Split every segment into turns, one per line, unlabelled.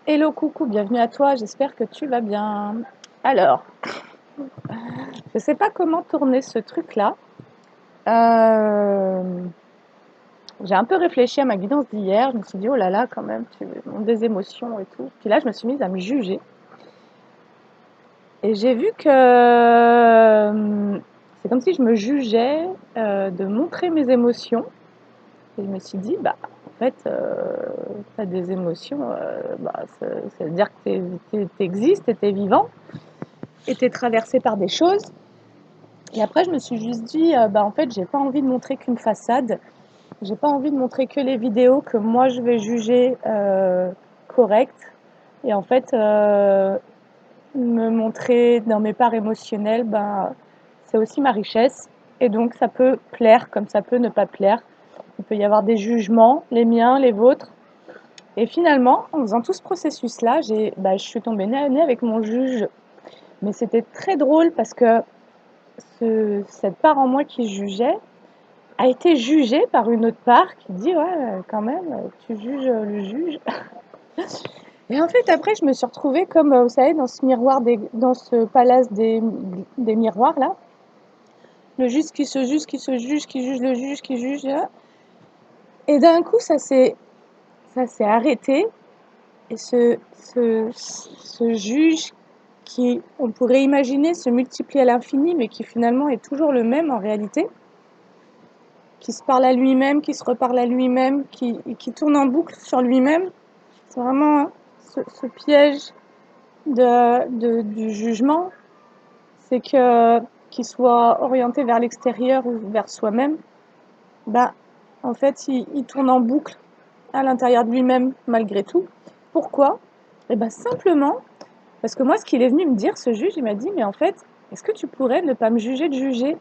Hello, coucou, bienvenue à toi, j'espère que tu vas bien. Alors, je sais pas comment tourner ce truc-là. Euh, j'ai un peu réfléchi à ma guidance d'hier, je me suis dit, oh là là, quand même, tu montes des émotions et tout. Puis là, je me suis mise à me juger. Et j'ai vu que c'est comme si je me jugeais de montrer mes émotions. Et je me suis dit, bah, en fait, tu as des émotions, bah, ça veut dire que tu existes et tu es vivant et tu es traversé par des choses. Et après, je me suis juste dit, bah, en fait, j'ai pas envie de montrer qu'une façade. J'ai pas envie de montrer que les vidéos que moi je vais juger correctes. Et en fait, me montrer dans mes parts émotionnelles, ben, c'est aussi ma richesse. Et donc, ça peut plaire comme ça peut ne pas plaire. Il peut y avoir des jugements, les miens, les vôtres. Et finalement, en faisant tout ce processus-là, je suis tombée nez à nez avec mon juge. Mais c'était très drôle parce que cette part en moi qui jugeait a été jugée par une autre part qui dit ouais, quand même, tu juges le juge. Et en fait, après, je me suis retrouvée comme, vous savez, dans ce miroir, dans ce palace des miroirs là, le juge qui se juge, qui se juge, qui juge le juge, qui juge. Là. Et d'un coup, ça s'est arrêté. Et ce juge qui, on pourrait imaginer, se multiplie à l'infini, mais qui finalement est toujours le même en réalité, qui se parle à lui-même, qui se reparle à lui-même, qui tourne en boucle sur lui-même. C'est vraiment ce piège du jugement, c'est que qu'il soit orienté vers l'extérieur ou vers soi-même, bah, en fait, il tourne en boucle à l'intérieur de lui-même malgré tout. Pourquoi? Et ben simplement parce que moi, ce qu'il est venu me dire, ce juge, il m'a dit, mais en fait, est-ce que tu pourrais ne pas me juger de juger?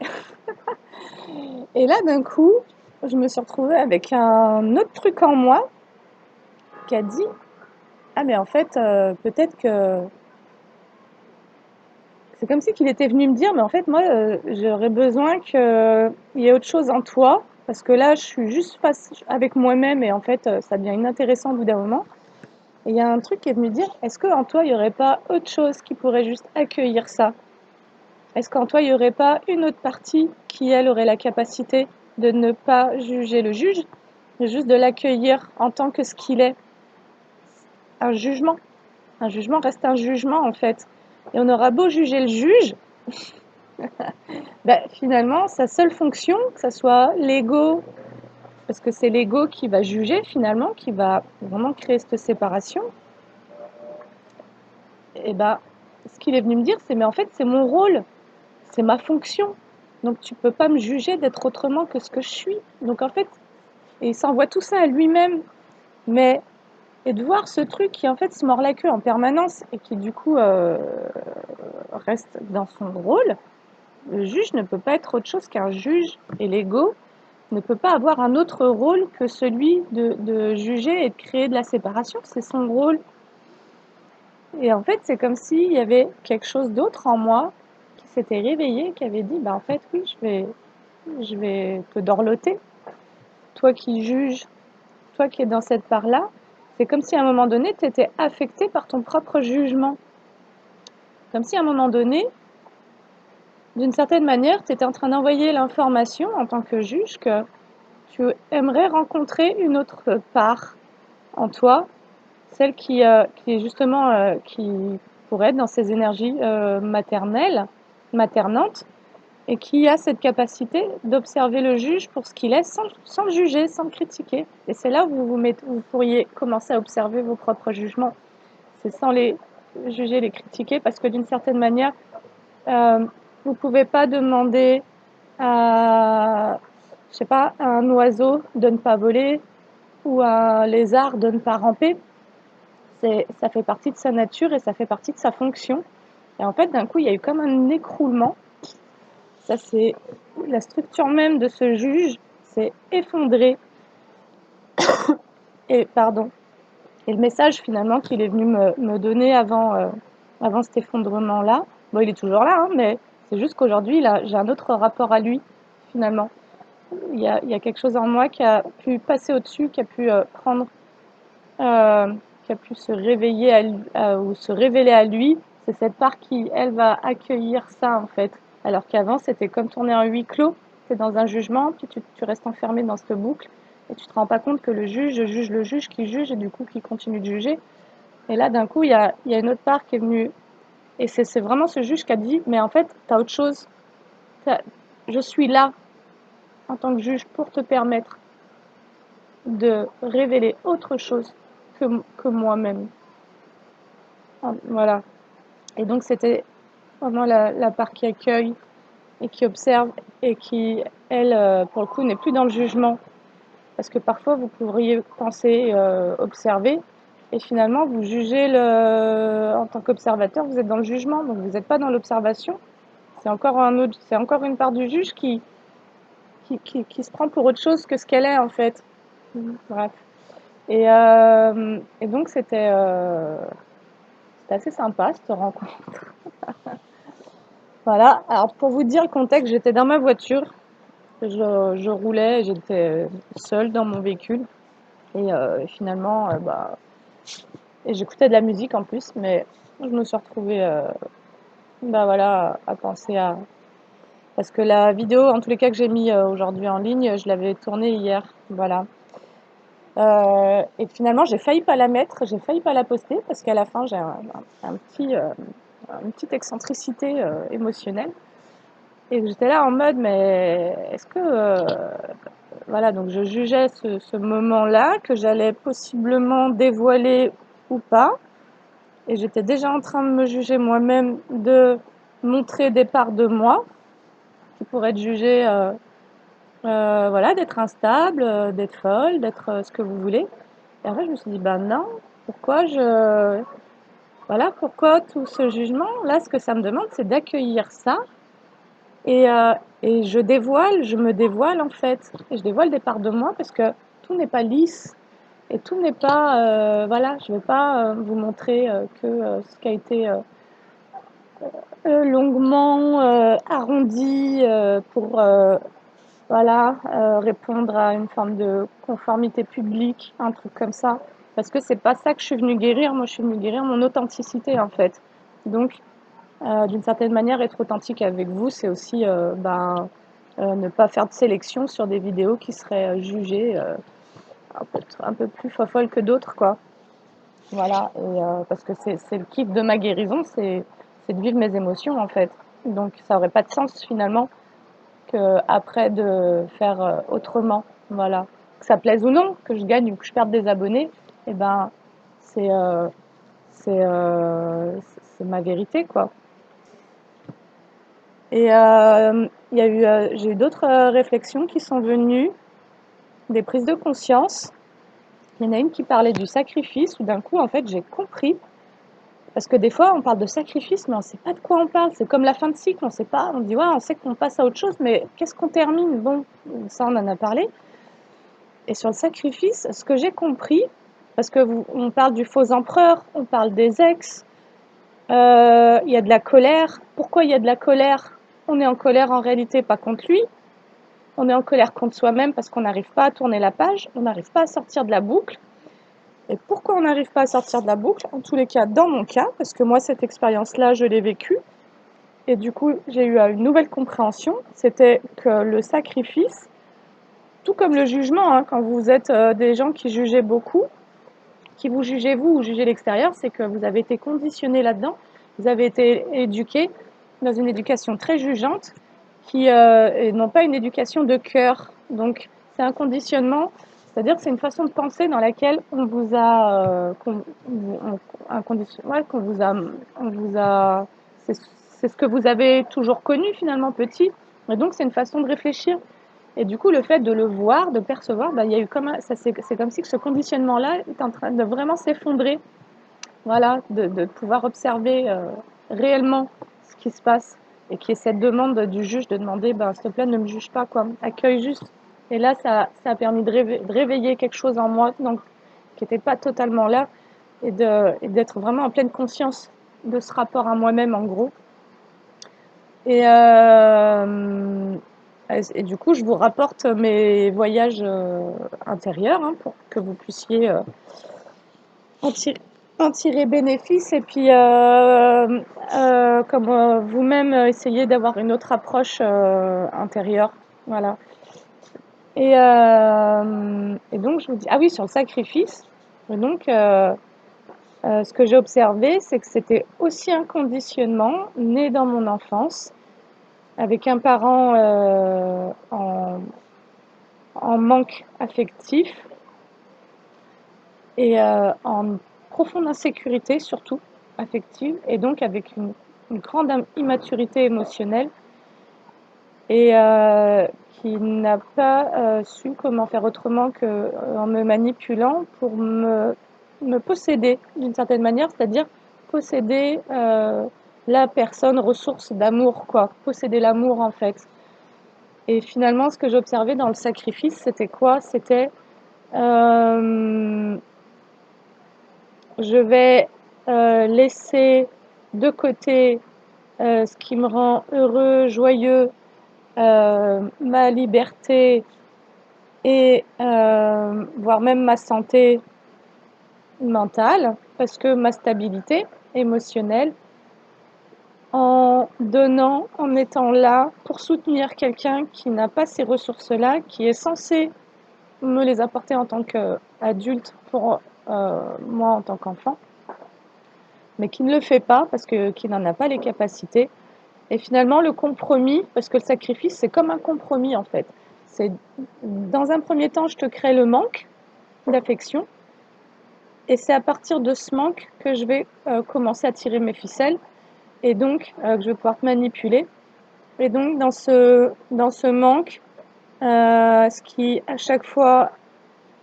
Et là, d'un coup, je me suis retrouvée avec un autre truc en moi qui a dit, ah mais en fait, peut-être que c'est comme si qu'il était venu me dire, mais en fait, moi, j'aurais besoin qu'il y ait autre chose en toi, parce que là, je suis juste face avec moi-même et en fait, ça devient inintéressant au bout d'un moment. Et il y a un truc qui est venu dire, est-ce qu'en toi, il n'y aurait pas autre chose qui pourrait juste accueillir ça? Est-ce qu'en toi, il n'y aurait pas une autre partie qui, elle, aurait la capacité de ne pas juger le juge, mais juste de l'accueillir en tant que ce qu'il est, un jugement? Un jugement reste un jugement, en fait. Et on aura beau juger le juge, finalement, sa seule fonction, que ce soit l'ego, parce que c'est l'ego qui va juger finalement, qui va vraiment créer cette séparation, et ce qu'il est venu me dire, c'est mais en fait, c'est mon rôle, c'est ma fonction. Donc tu peux pas me juger d'être autrement que ce que je suis. Donc en fait, et il s'envoie tout ça à lui-même. Mais, et de voir ce truc qui en fait se mord la queue en permanence et qui du coup reste dans son rôle, le juge ne peut pas être autre chose qu'un juge et l'ego ne peut pas avoir un autre rôle que celui de juger et de créer de la séparation. C'est son rôle. Et en fait, c'est comme s'il y avait quelque chose d'autre en moi qui s'était réveillé, qui avait dit, en fait, oui, je vais te dorloter. Toi qui juges, toi qui es dans cette part-là, c'est comme si à un moment donné, tu étais affecté par ton propre jugement. Comme si à un moment donné, d'une certaine manière, tu étais en train d'envoyer l'information en tant que juge que tu aimerais rencontrer une autre part en toi, celle qui est justement, qui pourrait être dans ses énergies maternelles, maternantes, et qui a cette capacité d'observer le juge pour ce qu'il est sans le juger, sans le critiquer. Et c'est là où vous pourriez commencer à observer vos propres jugements. C'est sans les juger, les critiquer, parce que d'une certaine manière, vous ne pouvez pas demander à, je sais pas, à un oiseau de ne pas voler ou à un lézard de ne pas ramper. Ça fait partie de sa nature et ça fait partie de sa fonction. Et en fait, d'un coup, il y a eu comme un écroulement. Ça, c'est la structure même de ce juge s'est effondrée. Et pardon. Et le message finalement qu'il est venu me donner avant cet effondrement-là, bon, il est toujours là, hein, mais c'est juste qu'aujourd'hui, j'ai un autre rapport à lui, finalement. Il y a quelque chose en moi qui a pu passer au-dessus, qui a pu prendre qui a pu se réveiller ou se révéler à lui, c'est cette part qui, elle, va accueillir ça, en fait. Alors qu'avant, c'était comme tourner en huis clos, c'est dans un jugement, puis tu restes enfermé dans cette boucle, et tu te rends pas compte que le juge juge le juge qui juge, et du coup, qui continue de juger. Et là, d'un coup, il y a une autre part qui est venue, et c'est vraiment ce juge qui a dit, mais en fait, tu as autre chose. Je suis là, en tant que juge, pour te permettre de révéler autre chose que moi-même. Voilà. Et donc, c'était vraiment la part qui accueille et qui observe et qui, elle, pour le coup, n'est plus dans le jugement. Parce que parfois, vous pourriez penser observer et finalement, vous jugez en tant qu'observateur, vous êtes dans le jugement, donc vous n'êtes pas dans l'observation. C'est encore une part du juge qui se prend pour autre chose que ce qu'elle est en fait. Bref. Et donc, c'était assez sympa cette rencontre. Voilà. Alors, pour vous dire le contexte, j'étais dans ma voiture. Je roulais, j'étais seule dans mon véhicule. Et finalement, et j'écoutais de la musique en plus, mais je me suis retrouvée voilà, à penser à. Parce que la vidéo, en tous les cas, que j'ai mis aujourd'hui en ligne, je l'avais tournée hier. Voilà. Et finalement, j'ai failli pas la mettre, j'ai failli pas la poster, parce qu'à la fin, j'ai une petite excentricité émotionnelle. Et j'étais là en mode, mais est-ce que. Voilà, donc je jugeais ce moment-là, que j'allais possiblement dévoiler ou pas. Et j'étais déjà en train de me juger moi-même, de montrer des parts de moi qui pourraient être jugées, voilà, d'être instable, d'être folle, d'être ce que vous voulez. Et après, je me suis dit, ben non, pourquoi tout ce jugement? Là, ce que ça me demande, c'est d'accueillir ça. Et, euh, et je me dévoile en fait. Et je dévoile des parts de moi parce que tout n'est pas lisse. Et tout n'est pas, voilà, je ne vais pas vous montrer que ce qui a été longuement arrondi pour voilà, répondre à une forme de conformité publique, un truc comme ça. Parce que c'est pas ça que je suis venue guérir. Moi, je suis venue guérir mon authenticité en fait. Donc, d'une certaine manière, être authentique avec vous, c'est aussi ne pas faire de sélection sur des vidéos qui seraient jugées un peu plus folles que d'autres, quoi. Voilà, et parce que c'est le kiff de ma guérison, c'est de vivre mes émotions en fait. Donc ça aurait pas de sens finalement que après de faire autrement. Voilà, que ça plaise ou non, que je gagne ou que je perde des abonnés, et ben c'est euh, c'est ma vérité quoi. Et j'ai eu d'autres réflexions qui sont venues, des prises de conscience. Il y en a une qui parlait du sacrifice, où d'un coup en fait j'ai compris. Parce que des fois, on parle de sacrifice, mais on ne sait pas de quoi on parle. C'est comme la fin de cycle, on sait pas. On dit, ouais, on sait qu'on passe à autre chose, mais qu'est-ce qu'on termine? Bon, ça, on en a parlé. Et sur le sacrifice, ce que j'ai compris, parce que on parle du faux empereur, on parle des ex, il y a de la colère. Pourquoi il y a de la colère? On est en colère en réalité pas contre lui. On est en colère contre soi-même parce qu'on n'arrive pas à tourner la page, on n'arrive pas à sortir de la boucle. Et pourquoi on n'arrive pas à sortir de la boucle? En tous les cas, dans mon cas, parce que moi, cette expérience-là, je l'ai vécue. Et du coup, j'ai eu une nouvelle compréhension, c'était que le sacrifice, tout comme le jugement, hein, quand vous êtes des gens qui jugez beaucoup, qui vous jugez vous ou jugez l'extérieur, c'est que vous avez été conditionné là-dedans, vous avez été éduqué dans une éducation très jugeante, et non pas une éducation de cœur. Donc, c'est un conditionnement, c'est-à-dire que c'est une façon de penser dans laquelle on vous a, qu'on vous a, on vous a, c'est ce que vous avez toujours connu finalement petit. Et donc, c'est une façon de réfléchir. Et du coup, le fait de le voir, de percevoir, il y a eu c'est comme si que ce conditionnement-là est en train de vraiment s'effondrer. Voilà, de pouvoir observer réellement ce qui se passe et qu'il y ait cette demande du juge de demander, s'il te plaît, ne me juge pas, quoi, accueille juste. Et là, ça a permis de réveiller quelque chose en moi, donc qui n'était pas totalement là, et d'être vraiment en pleine conscience de ce rapport à moi-même, en gros. Et, et du coup, je vous rapporte mes voyages intérieurs, hein, pour que vous puissiez en tirer, en tirer bénéfice et puis comme vous-même essayer d'avoir une autre approche intérieure. Voilà. Et donc je vous dis, ah oui, sur le sacrifice. Et donc ce que j'ai observé, c'est que c'était aussi un conditionnement né dans mon enfance, avec un parent en manque affectif et en profonde insécurité, surtout affective, et donc avec une grande immaturité émotionnelle, et qui n'a pas su comment faire autrement qu'en me manipulant pour me posséder d'une certaine manière, c'est-à-dire posséder la personne ressource d'amour, quoi, posséder l'amour en fait. Et finalement, ce que j'observais dans le sacrifice, c'était quoi? C'était je vais laisser de côté ce qui me rend heureux, joyeux, ma liberté et voire même ma santé mentale, parce que ma stabilité émotionnelle, en donnant, en étant là pour soutenir quelqu'un qui n'a pas ces ressources-là, qui est censé me les apporter en tant qu'adulte pour moi en tant qu'enfant, mais qui ne le fait pas parce qu'il n'en a pas les capacités. Et finalement, le compromis, parce que le sacrifice, c'est comme un compromis en fait. C'est dans un premier temps, je te crée le manque d'affection, et c'est à partir de ce manque que je vais commencer à tirer mes ficelles, et donc que je vais pouvoir te manipuler. Et donc dans ce manque, ce qui à chaque fois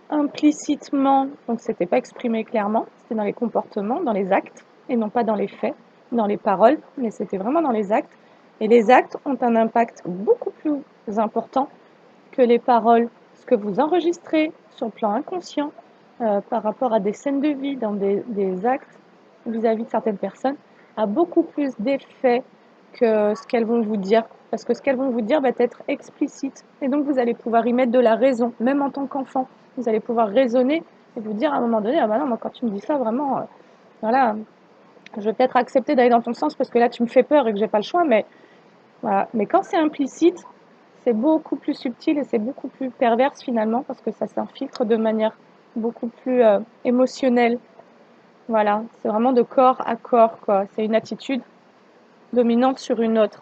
implicitement, donc c'était pas exprimé clairement, c'était dans les comportements, dans les actes, et non pas dans les faits, dans les paroles, mais c'était vraiment dans les actes. Et les actes ont un impact beaucoup plus important que les paroles. Ce que vous enregistrez sur le plan inconscient par rapport à des scènes de vie, dans des actes vis-à-vis de certaines personnes, a beaucoup plus d'effet que ce qu'elles vont vous dire. Parce que ce qu'elles vont vous dire va être explicite. Et donc vous allez pouvoir y mettre de la raison, même en tant qu'enfant. Vous allez pouvoir raisonner et vous dire à un moment donné, ah bah non, moi, quand tu me dis ça, vraiment, voilà, je vais peut-être accepter d'aller dans ton sens parce que là, tu me fais peur et que j'ai pas le choix, mais voilà. Mais quand c'est implicite, c'est beaucoup plus subtil et c'est beaucoup plus perverse finalement parce que ça s'infiltre de manière beaucoup plus émotionnelle. Voilà, c'est vraiment de corps à corps, quoi. C'est une attitude dominante sur une autre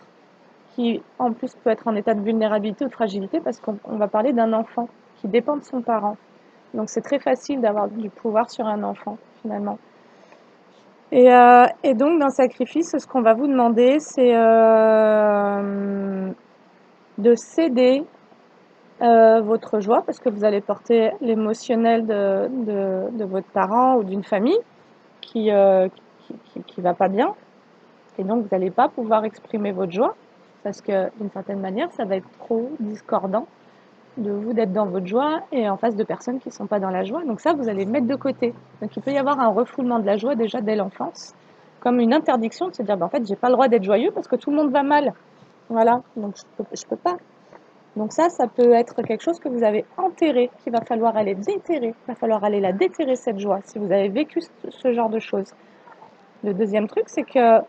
qui, en plus, peut être en état de vulnérabilité ou de fragilité parce qu'on va parler d'un enfant qui dépend de son parent. Donc c'est très facile d'avoir du pouvoir sur un enfant finalement. Et donc dans le sacrifice, ce qu'on va vous demander, c'est de céder votre joie, parce que vous allez porter l'émotionnel de votre parent ou d'une famille qui va pas bien, et donc vous n'allez pas pouvoir exprimer votre joie, parce que d'une certaine manière, ça va être trop discordant de vous d'être dans votre joie et en face de personnes qui ne sont pas dans la joie. Donc ça, vous allez le mettre de côté. Donc il peut y avoir un refoulement de la joie déjà dès l'enfance, comme une interdiction de se dire, en fait, j'ai pas le droit d'être joyeux parce que tout le monde va mal. Voilà, donc je peux pas. Donc ça peut être quelque chose que vous avez enterré, qu'il va falloir aller déterrer. Il va falloir aller la déterrer, cette joie, si vous avez vécu ce genre de choses. Le deuxième truc, c'est que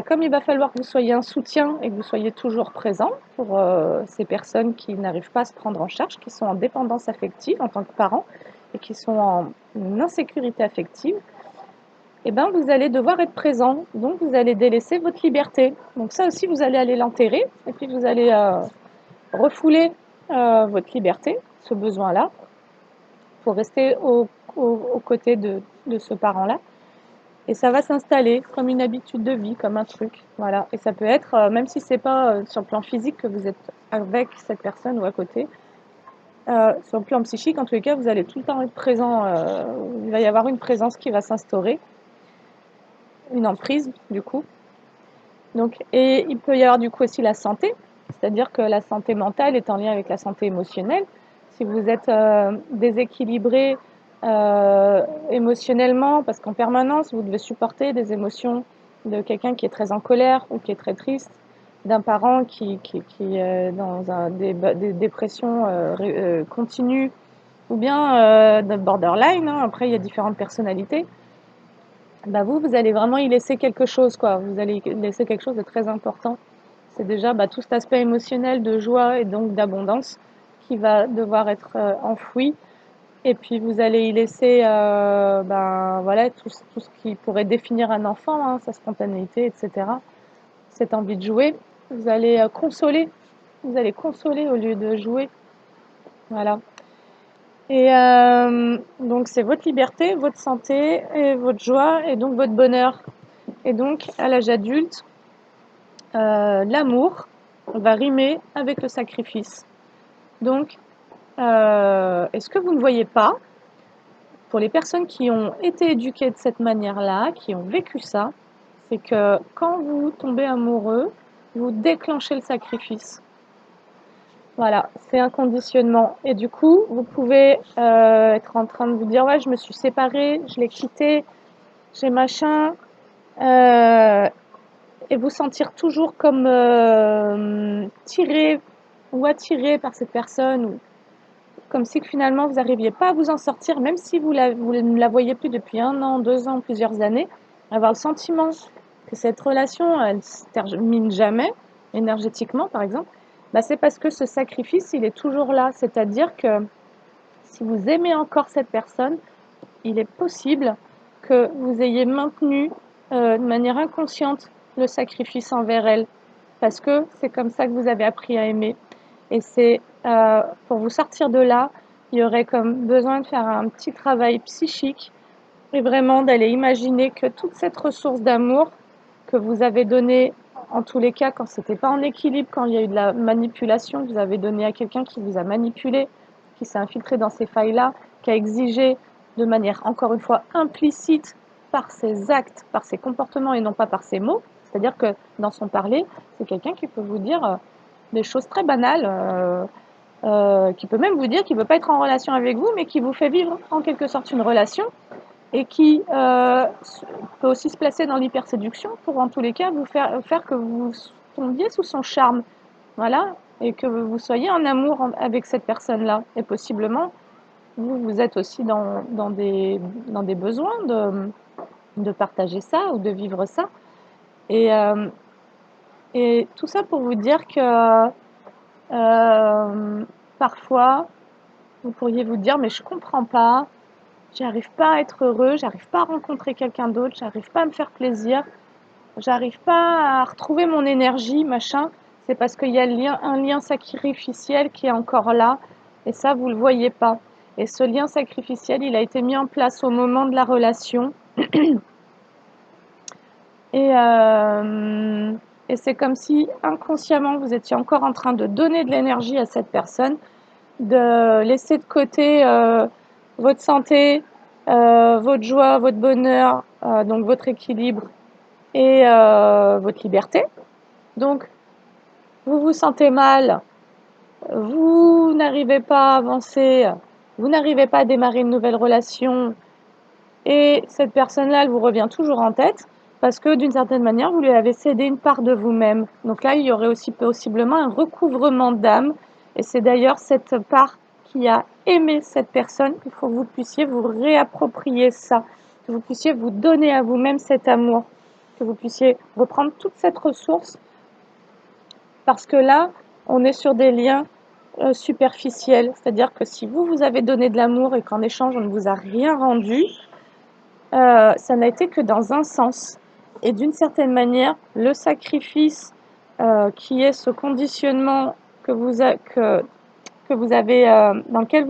comme il va falloir que vous soyez un soutien et que vous soyez toujours présent pour ces personnes qui n'arrivent pas à se prendre en charge, qui sont en dépendance affective en tant que parents et qui sont en insécurité affective, vous allez devoir être présent. Donc vous allez délaisser votre liberté. Donc ça aussi, vous allez aller l'enterrer et puis vous allez refouler votre liberté, ce besoin-là, pour rester aux côtés de ce parent-là. Et ça va s'installer comme une habitude de vie, comme un truc. Voilà. Et ça peut être, même si c'est pas sur le plan physique que vous êtes avec cette personne ou à côté, sur le plan psychique, en tous les cas, vous allez tout le temps être présent. Il va y avoir une présence qui va s'instaurer, une emprise, du coup. Donc, et il peut y avoir du coup aussi la santé, c'est-à-dire que la santé mentale est en lien avec la santé émotionnelle. Si vous êtes déséquilibré émotionnellement, parce qu'en permanence vous devez supporter des émotions de quelqu'un qui est très en colère ou qui est très triste, d'un parent qui est dans des dépressions continues, ou bien de borderline, hein. Après, il y a différentes personnalités. bah vous allez vraiment y laisser quelque chose, quoi. Vous allez y laisser quelque chose de très important. C'est déjà tout cet aspect émotionnel de joie et donc d'abondance qui va devoir être enfoui. Et puis vous allez y laisser voilà, tout ce qui pourrait définir un enfant, hein, sa spontanéité, etc. Cette envie de jouer. Vous allez consoler. Vous allez consoler au lieu de jouer. Voilà. Et donc c'est votre liberté, votre santé, et votre joie, et donc votre bonheur. Et donc à l'âge adulte, l'amour va rimer avec le sacrifice. Donc, est-ce que vous ne voyez pas, pour les personnes qui ont été éduquées de cette manière-là, qui ont vécu ça, c'est que quand vous tombez amoureux, vous déclenchez le sacrifice. Voilà, c'est un conditionnement. Et du coup, vous pouvez être en train de vous dire, ouais, je me suis séparée, je l'ai quitté, j'ai machin, et vous sentir toujours comme tiré ou attiré par cette personne, ou comme si finalement vous n'arriviez pas à vous en sortir, même si vous ne la voyez plus depuis 1 an, 2 ans, plusieurs années, avoir le sentiment que cette relation, elle ne se termine jamais, énergétiquement par exemple, c'est parce que ce sacrifice, il est toujours là. C'est-à-dire que si vous aimez encore cette personne, il est possible que vous ayez maintenu de manière inconsciente le sacrifice envers elle, parce que c'est comme ça que vous avez appris à aimer. Et c'est pour vous sortir de là, il y aurait comme besoin de faire un petit travail psychique et vraiment d'aller imaginer que toute cette ressource d'amour que vous avez donnée, en tous les cas, quand c'était pas en équilibre, quand il y a eu de la manipulation, vous avez donné à quelqu'un qui vous a manipulé, qui s'est infiltré dans ces failles-là, qui a exigé de manière, encore une fois, implicite par ses actes, par ses comportements et non pas par ses mots. C'est-à-dire que dans son parler, c'est quelqu'un qui peut vous dire des choses très banales, qui peut même vous dire qu'il ne veut pas être en relation avec vous, mais qui vous fait vivre en quelque sorte une relation et qui peut aussi se placer dans l'hyperséduction pour en tous les cas vous faire que vous tombiez sous son charme, voilà, et que vous soyez en amour avec cette personne-là. Et possiblement, vous êtes aussi dans des besoins de partager ça ou de vivre ça. Et, et tout ça pour vous dire que parfois, vous pourriez vous dire, mais je comprends pas, j'arrive pas à être heureux, j'arrive pas à rencontrer quelqu'un d'autre, j'arrive pas à me faire plaisir, j'arrive pas à retrouver mon énergie, machin. C'est parce qu'il y a un lien sacrificiel qui est encore là, et ça, vous le voyez pas. Et ce lien sacrificiel, il a été mis en place au moment de la relation. Et, et c'est comme si inconsciemment, vous étiez encore en train de donner de l'énergie à cette personne, de laisser de côté votre santé, votre joie, votre bonheur, donc votre équilibre et votre liberté. Donc, vous vous sentez mal, vous n'arrivez pas à avancer, vous n'arrivez pas à démarrer une nouvelle relation et cette personne-là, elle vous revient toujours en tête parce que d'une certaine manière, vous lui avez cédé une part de vous-même. Donc là, il y aurait aussi possiblement un recouvrement d'âme et c'est d'ailleurs cette part qui a aimé cette personne qu'il faut que vous puissiez vous réapproprier ça, que vous puissiez vous donner à vous-même cet amour, que vous puissiez reprendre toute cette ressource parce que là, on est sur des liens superficiels. C'est-à-dire que si vous avez donné de l'amour et qu'en échange, on ne vous a rien rendu, ça n'a été que dans un sens. Et d'une certaine manière, le sacrifice qui est ce conditionnement que vous avez, dans lequel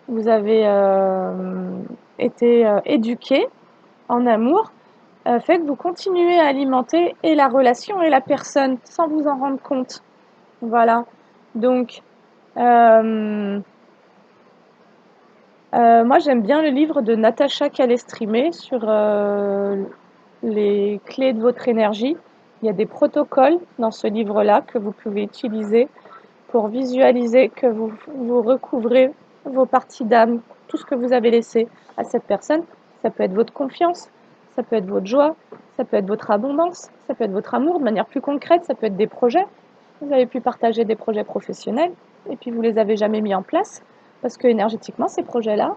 vous avez été éduqué en amour, fait que vous continuez à alimenter et la relation et la personne sans vous en rendre compte. Voilà. Donc, moi j'aime bien le livre de Natacha Calestrimé sur les clés de votre énergie. Il y a des protocoles dans ce livre-là que vous pouvez utiliser pour visualiser que vous recouvrez vos parties d'âme, tout ce que vous avez laissé à cette personne. Ça peut être votre confiance, ça peut être votre joie, ça peut être votre abondance, ça peut être votre amour de manière plus concrète, ça peut être des projets. Vous avez pu partager des projets professionnels et puis vous les avez jamais mis en place parce que énergétiquement, ces projets-là,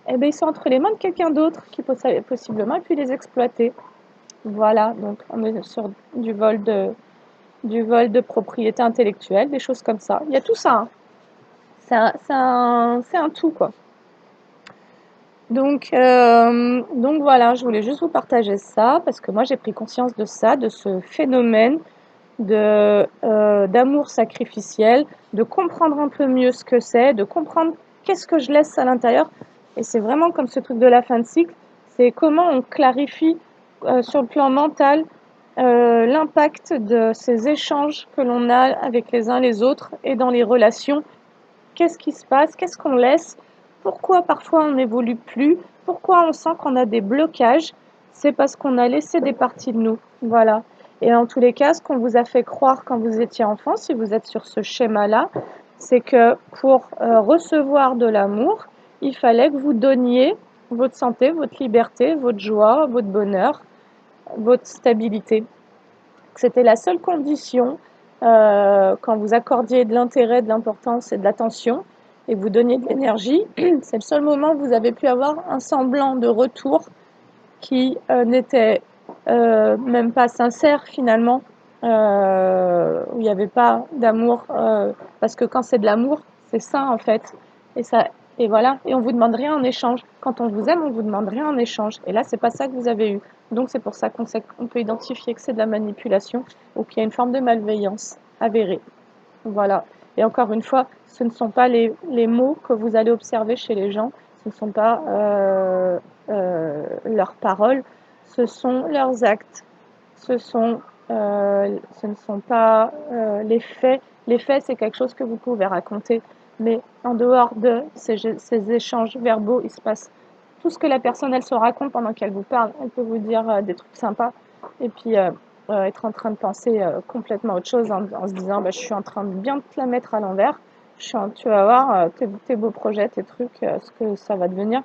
eh ben, ils sont entre les mains de quelqu'un d'autre qui possiblement a pu les exploiter. Voilà, donc on est sur du vol de propriété intellectuelle, des choses comme ça. Il y a tout ça, hein. C'est un tout, quoi. Donc voilà, je voulais juste vous partager ça parce que moi j'ai pris conscience de ça, de ce phénomène d'amour sacrificiel, de comprendre un peu mieux ce que c'est, de comprendre qu'est-ce que je laisse à l'intérieur. Et c'est vraiment comme ce truc de la fin de cycle, c'est comment on clarifie sur le plan mental l'impact de ces échanges que l'on a avec les uns les autres et dans les relations. Qu'est-ce qui se passe? Qu'est-ce qu'on laisse? Pourquoi parfois on n'évolue plus? Pourquoi on sent qu'on a des blocages? C'est parce qu'on a laissé des parties de nous. Voilà. Et en tous les cas, ce qu'on vous a fait croire quand vous étiez enfant, si vous êtes sur ce schéma-là, c'est que pour recevoir de l'amour, il fallait que vous donniez votre santé, votre liberté, votre joie, votre bonheur, votre stabilité. C'était la seule condition quand vous accordiez de l'intérêt, de l'importance et de l'attention et que vous donniez de l'énergie, c'est le seul moment où vous avez pu avoir un semblant de retour qui n'était même pas sincère finalement, où il n'y avait pas d'amour, parce que quand c'est de l'amour, c'est ça en fait. Et ça, et voilà, et on vous demande rien en échange. Quand on vous aime, on vous demande rien en échange. Et là, c'est pas ça que vous avez eu. Donc c'est pour ça qu'on peut identifier que c'est de la manipulation ou qu'il y a une forme de malveillance avérée. Voilà. Et encore une fois, ce ne sont pas les mots que vous allez observer chez les gens, ce ne sont pas leurs paroles, ce sont leurs actes, ce ne sont pas les faits. Les faits, c'est quelque chose que vous pouvez raconter, mais en dehors de ces échanges verbaux, il se passe tout ce que la personne, elle se raconte pendant qu'elle vous parle. Elle peut vous dire des trucs sympas, et puis être en train de penser complètement autre chose en se disant bah, je suis en train de bien te la mettre à l'envers, tu vas voir tes beaux projets, tes trucs, ce que ça va devenir.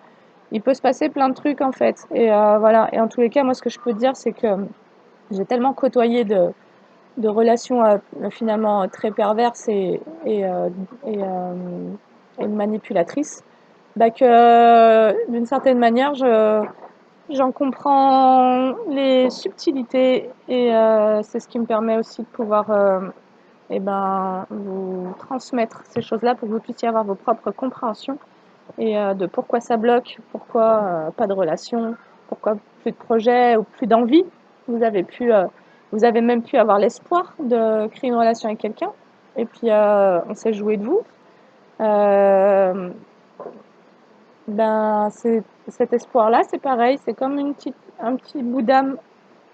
Il peut se passer plein de trucs en fait. Et voilà. Et en tous les cas, moi ce que je peux dire, c'est que j'ai tellement côtoyé de relations finalement très perverses et, euh, et manipulatrices, bah, que d'une certaine manière, j'en comprends les subtilités et c'est ce qui me permet aussi de pouvoir eh ben, vous transmettre ces choses-là pour que vous puissiez avoir vos propres compréhensions et de pourquoi ça bloque, pourquoi pas de relation, pourquoi plus de projet ou plus d'envie. Vous avez vous avez même pu avoir l'espoir de créer une relation avec quelqu'un et puis on s'est joué de vous. Euh, Ben, cet espoir-là, c'est pareil, c'est comme un petit bout d'âme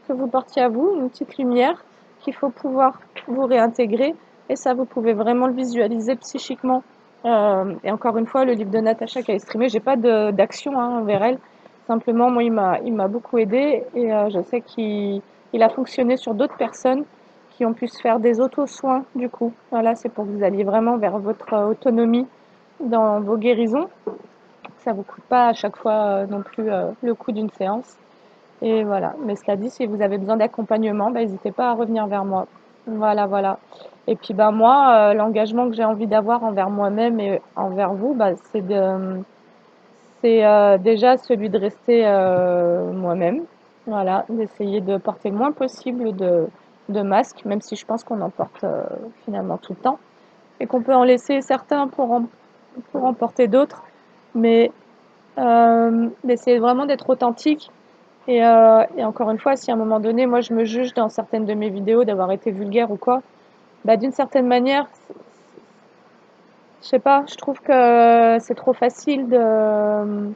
que vous portiez à vous, une petite lumière qu'il faut pouvoir vous réintégrer. Et ça, vous pouvez vraiment le visualiser psychiquement. Et encore une fois, le livre de Natacha qui a exprimé, j'ai pas d'action envers elle. Simplement, moi, il m'a beaucoup aidé et je sais qu'il a fonctionné sur d'autres personnes qui ont pu se faire des auto-soins du coup. Voilà, c'est pour que vous alliez vraiment vers votre autonomie dans vos guérisons. Ça vous coûte pas à chaque fois non plus le coût d'une séance. Et voilà. Mais cela dit, si vous avez besoin d'accompagnement, bah, n'hésitez pas à revenir vers moi. Voilà, voilà. Et puis bah moi, l'engagement que j'ai envie d'avoir envers moi-même et envers vous, bah, c'est déjà celui de rester moi-même. Voilà, d'essayer de porter le moins possible de masques, même si je pense qu'on en porte finalement tout le temps, et qu'on peut en laisser certains pour en porter d'autres. Mais d'essayer vraiment d'être authentique et encore une fois, si à un moment donné, moi je me juge dans certaines de mes vidéos d'avoir été vulgaire ou quoi, bah d'une certaine manière, je sais pas, je trouve que c'est trop facile de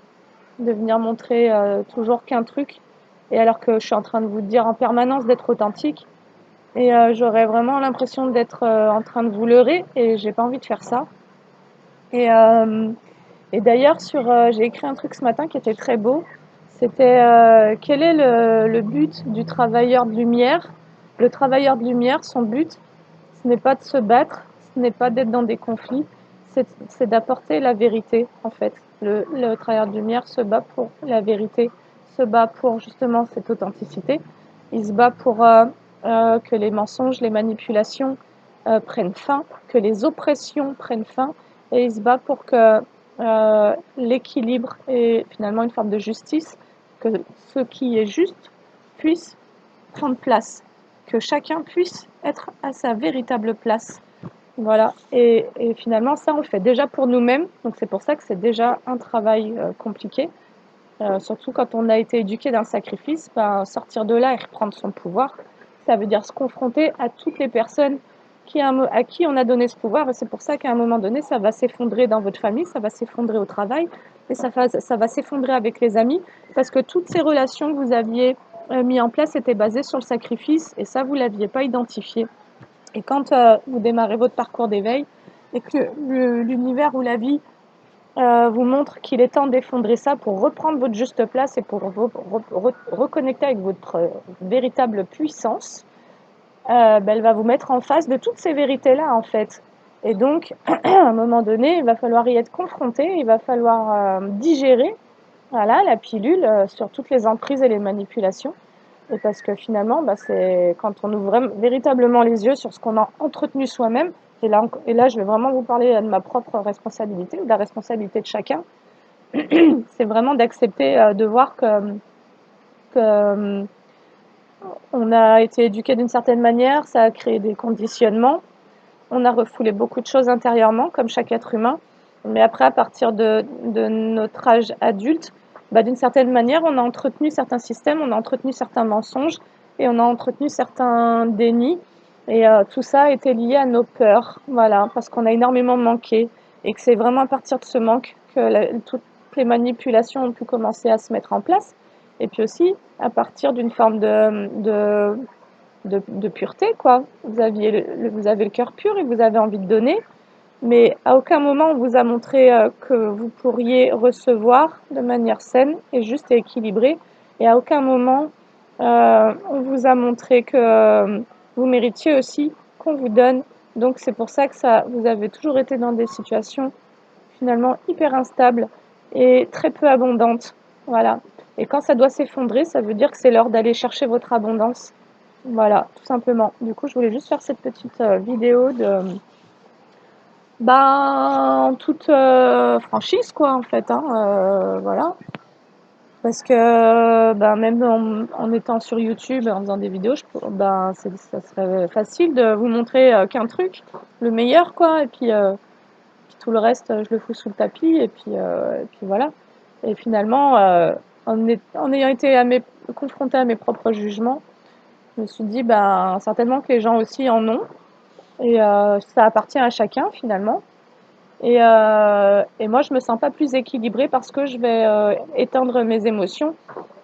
venir montrer toujours qu'un truc, et alors que je suis en train de vous dire en permanence d'être authentique, et j'aurais vraiment l'impression d'être en train de vous leurrer, et j'ai pas envie de faire ça. Et, euh, et d'ailleurs, j'ai écrit un truc ce matin qui était très beau. C'était quel est le but du travailleur de lumière? Le travailleur de lumière, son but, ce n'est pas de se battre, ce n'est pas d'être dans des conflits, c'est d'apporter la vérité, en fait. Le travailleur de lumière se bat pour la vérité, se bat pour justement cette authenticité. Il se bat pour que les mensonges, les manipulations prennent fin, que les oppressions prennent fin, et il se bat pour que l'équilibre et finalement une forme de justice, que ce qui est juste puisse prendre place, que chacun puisse être à sa véritable place. Voilà, et finalement ça on le fait déjà pour nous-mêmes, donc c'est pour ça que c'est déjà un travail compliqué, surtout quand on a été éduqué d'un sacrifice, ben, sortir de là et reprendre son pouvoir, ça veut dire se confronter à toutes les personnes à qui on a donné ce pouvoir, et c'est pour ça qu'à un moment donné, ça va s'effondrer dans votre famille, ça va s'effondrer au travail, et ça va s'effondrer avec les amis, parce que toutes ces relations que vous aviez mis en place étaient basées sur le sacrifice, et ça, vous ne l'aviez pas identifié. Et quand vous démarrez votre parcours d'éveil, et que l'univers ou la vie vous montre qu'il est temps d'effondrer ça pour reprendre votre juste place et pour reconnecter avec votre véritable puissance, ben, elle va vous mettre en face de toutes ces vérités-là, en fait. Et donc, à un moment donné, il va falloir y être confronté, il va falloir digérer, voilà, la pilule sur toutes les emprises et les manipulations. Et parce que finalement, bah, c'est quand on ouvre véritablement les yeux sur ce qu'on a entretenu soi-même, et là, je vais vraiment vous parler de ma propre responsabilité, ou de la responsabilité de chacun, c'est vraiment d'accepter de voir que on a été éduqué d'une certaine manière, ça a créé des conditionnements, on a refoulé beaucoup de choses intérieurement, comme chaque être humain, mais après, à partir de notre âge adulte, bah, d'une certaine manière, on a entretenu certains systèmes, on a entretenu certains mensonges, et on a entretenu certains dénis, et tout ça a été lié à nos peurs, voilà, parce qu'on a énormément manqué, et que c'est vraiment à partir de ce manque que toutes les manipulations ont pu commencer à se mettre en place, et puis aussi à partir d'une forme de pureté, quoi. Vous avez le cœur pur et vous avez envie de donner, mais à aucun moment on vous a montré que vous pourriez recevoir de manière saine et juste et équilibrée, et à aucun moment on vous a montré que vous méritiez aussi qu'on vous donne. Donc c'est pour ça que vous avez toujours été dans des situations finalement hyper instables et très peu abondantes. Voilà. Et quand ça doit s'effondrer, ça veut dire que c'est l'heure d'aller chercher votre abondance. Voilà, tout simplement. Du coup, je voulais juste faire cette petite vidéo en toute franchise, quoi, en fait, hein, voilà. Parce que même en étant sur YouTube, en faisant des vidéos, ça serait facile de vous montrer qu'un truc, le meilleur, quoi, et puis tout le reste, je le fous sous le tapis, et puis voilà. Et finalement, en ayant été confrontée à mes propres jugements, je me suis dit, certainement que les gens aussi en ont, et ça appartient à chacun finalement. Et moi, je me sens pas plus équilibrée parce que je vais éteindre mes émotions,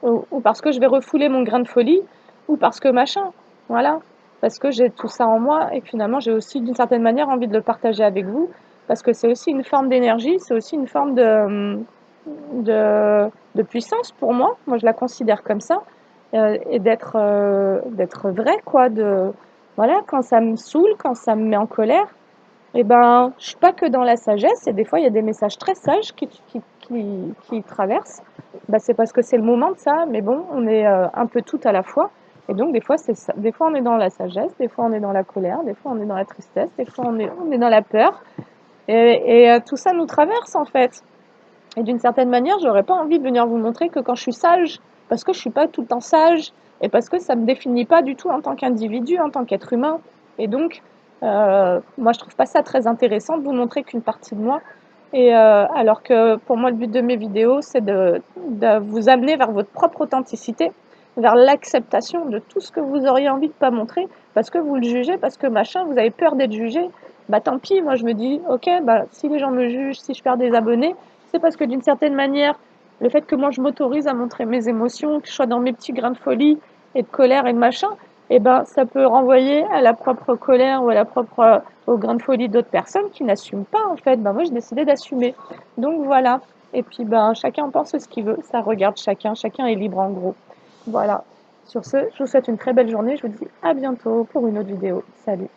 ou parce que je vais refouler mon grain de folie, ou parce que machin, voilà. Parce que j'ai tout ça en moi, et que finalement, j'ai aussi d'une certaine manière envie de le partager avec vous, parce que c'est aussi une forme d'énergie, c'est aussi une forme de puissance pour moi. Moi, je la considère comme ça, et d'être vrai, quoi. Voilà, quand ça me saoule, quand ça me met en colère, je suis pas que dans la sagesse, et des fois il y a des messages très sages qui traversent. C'est parce que c'est le moment de ça, mais bon, on est un peu tout à la fois. Et donc des fois c'est ça. Des fois on est dans la sagesse, des fois on est dans la colère, des fois on est dans la tristesse, des fois on est dans la peur. Et tout ça nous traverse en fait. Et d'une certaine manière, j'aurais pas envie de venir vous montrer que quand je suis sage, parce que je suis pas tout le temps sage, et parce que ça me définit pas du tout en tant qu'individu, en tant qu'être humain. Et donc, moi, je trouve pas ça très intéressant de vous montrer qu'une partie de moi. Et alors que pour moi, le but de mes vidéos, c'est de vous amener vers votre propre authenticité, vers l'acceptation de tout ce que vous auriez envie de pas montrer, parce que vous le jugez, parce que machin, vous avez peur d'être jugé. Tant pis, moi je me dis, ok, si les gens me jugent, si je perds des abonnés, c'est parce que d'une certaine manière, le fait que moi je m'autorise à montrer mes émotions, que je sois dans mes petits grains de folie et de colère et de machin, ça peut renvoyer à la propre colère ou au grain de folie d'autres personnes qui n'assument pas en fait. Moi j'ai décidé d'assumer. Donc voilà. Et puis chacun en pense ce qu'il veut, ça regarde chacun, chacun est libre en gros. Voilà. Sur ce, je vous souhaite une très belle journée, je vous dis à bientôt pour une autre vidéo. Salut.